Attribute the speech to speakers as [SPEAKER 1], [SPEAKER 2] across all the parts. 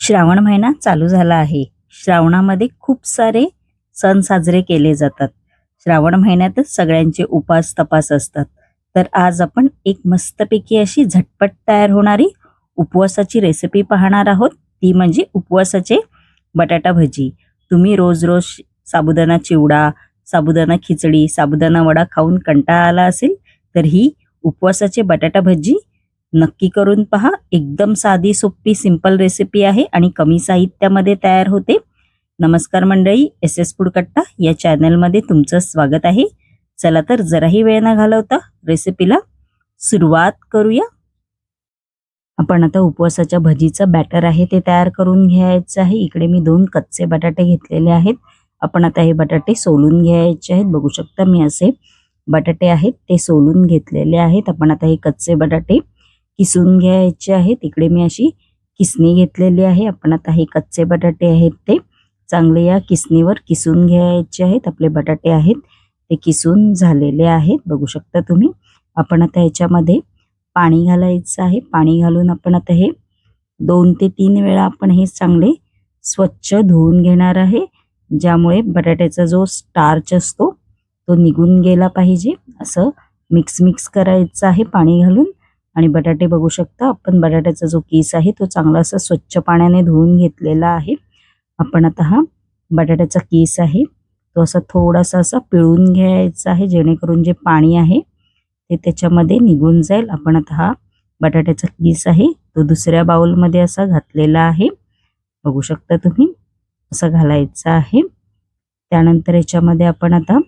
[SPEAKER 1] श्रावण महिना चालू झाला आहे. श्रावणामध्ये खूप सारे सण साजरे केले जातात. श्रावण महिन्यातच सगळ्यांचे उपास तपास असतात. तर आज आपण एक मस्तपैकी अशी झटपट तयार होणारी उपवासाची रेसिपी पाहणार आहोत. ती म्हणजे उपवासाचे बटाटा भजी. तुम्ही रोज रोज साबुदाणा चिवडा, साबुदाणा खिचडी, साबुदाणा वडा खाऊन कंटाळा आला असेल, तर ही उपवासाचे बटाटा भजी नक्की करून पहा. एकदम साधी सोपी सिंपल रेसिपी आहे आणि कमी साहित्यामध्ये तयार होते. नमस्कार मंडळी, एस एस फूड कट्टा या चॅनलमध्ये तुमचं स्वागत आहे. चला तर जराही वेळ न घालवता रेसिपीला सुरुवात करूया. आपण आता उपवासाच्या भजीचं बॅटर आहे ते तयार करून घ्यायचं आहे. इकडे मी 2 कच्चे बटाटे घेतलेले आहेत. आपण आता हे बटाटे सोलून घ्यायचे आहेत. बघू शकता मी असे बटाटे आहेत ते सोलून घेतलेले आहेत. आपण आता हे कच्चे बटाटे किसून घ्यायचे आहेत. इकडे मी अशी किसणी घेतलेली आहे. आपण आता हे कच्चे बटाटे आहेत ते चांगले या किसणीवर किसून घ्यायचे आहेत. आपले बटाटे आहेत ते किसून झालेले आहेत. बघू शकता तुम्ही. आपण आता ह्याच्यामध्ये पाणी घालायचं आहे. पाणी घालून आपण आता हे 2 ते 3 वेळा आपण हे चांगले स्वच्छ धुवून घेणार आहे, ज्यामुळे बटाट्याचा जो स्टार्च असतो तो निघून गेला पाहिजे. असं मिक्स करायचं आहे पाणी घालून. आणि बटाटे बघू शकता, आपण बटाट्याचा जो किस आहे तो चांगला असा स्वच्छ पाण्याने धुवून घेतलेला आहे. आपण आता हा बटाट्याचा किस आहे तो असा थोडासा असा पिळून घ्यायचा आहे, जेणेकरून जे पाणी आहे ते त्याच्यामध्ये निघून जाईल. आपण आता हा बटाट्याचा किस आहे तो दुसऱ्या बाउलमध्ये असा घातलेला आहे. बघू शकता तुम्ही, असं घालायचं आहे. त्यानंतर याच्यामध्ये आपण आता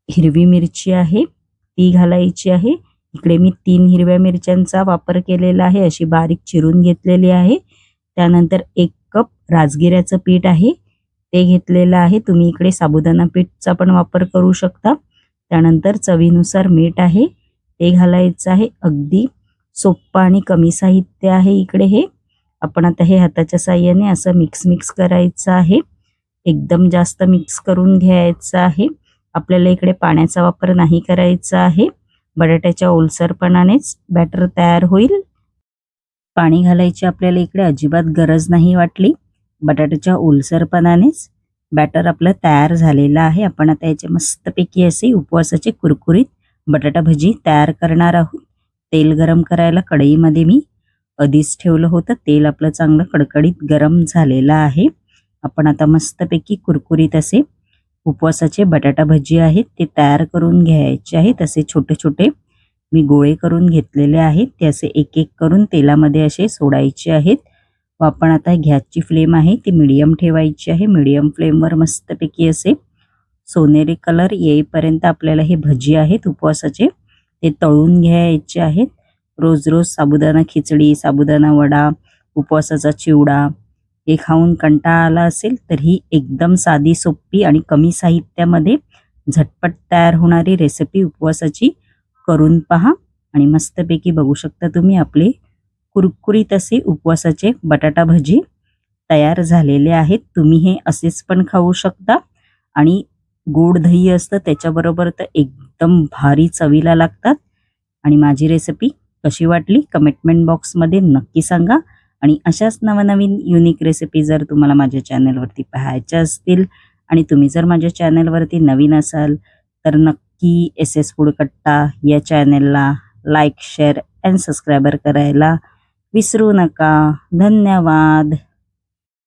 [SPEAKER 1] हिरवी मिरची आहे ती घालायची आहे. इकडे मी 3 हिरव्या मिरच्यांचा वापर केलेला आहे, अशी बारीक चिरून घेतलेली आहे. त्यानंतर 1 कप राजगिऱ्याचं पीठ आहे ते घेतलेलं आहे. तुम्ही इकडे साबुदाणा पीठचा पण वापर करू शकता. त्यानंतर चवीनुसार मीठ आहे ते घालायचं आहे. अगदी सोपं आणि कमी साहित्य आहे इकडे हे. आपण आता हे हाताच्या साहाय्याने असं मिक्स करायचं आहे. एकदम जास्त मिक्स करून घ्यायचं आहे. आपल्याला इकडे पाण्याचा वापर नाही करायचा आहे. बटाट्याच्या ओलसरपणानेच बॅटर तयार होईल. पाणी घालायची आपल्याला इकडे अजिबात गरज नाही वाटली. बटाट्याच्या ओलसरपणानेच बॅटर आपलं तयार झालेलं आहे. आपण आता याचे मस्तपैकी असे उपवासाचे कुरकुरीत बटाटा भजी तयार करणार आहोत. तेल गरम करायला कढईमध्ये मी आधीच ठेवलं होतं. तेल आपलं चांगलं कडकडीत गरम झालेलं आहे. आपण आता मस्तपैकी कुरकुरीत असे उपवासाचे बटाटा भजी आहेत ते तयार करून घ्यायचे आहेत. असे छोटे छोटे मी गोळे करून घेतलेले आहेत. ते असे एक एक करून तेलामध्ये असे सोडायचे आहेत. व आपण आता गॅसची फ्लेम आहे ती मीडियम ठेवायची आहे. मीडियम फ्लेमवर मस्तपैकी असे सोनेरी कलर येईपर्यंत आपल्याला हे भजी आहेत उपवासाचे ते तळून घ्यायचे आहेत. रोज रोज साबुदाणा खिचडी, साबुदाणा वडा, उपवासाचा चिवडा हे खाऊन कंटाळा आला असेल, तर ही एकदम साधी सोपी आणि कमी साहित्यामध्ये झटपट तयार होणारी रेसिपी उपवासाची करून पहा. आणि मस्तपैकी बघू शकता तुम्ही आपले कुरकुरीत असे उपवासाचे बटाटा भजी तयार झालेले आहेत. तुम्ही हे असेच पण खाऊ शकता आणि गोड दही असतं त्याच्याबरोबर तर एकदम भारी चवीला लागतात. आणि माझी रेसिपी कशी वाटली कमेंट बॉक्समध्ये नक्की सांगा. आणि अशाच नवनवीन युनिक रेसिपी जर तुम्हाला माझ्या चॅनलवरती पाहायच्या असतील आणि तुम्ही जर माझ्या चॅनलवरती नवीन असाल तर नक्की एस एस फूड कट्टा या चॅनलला लाईक, शेअर अँड सबस्क्राईबर करायला विसरू नका. धन्यवाद.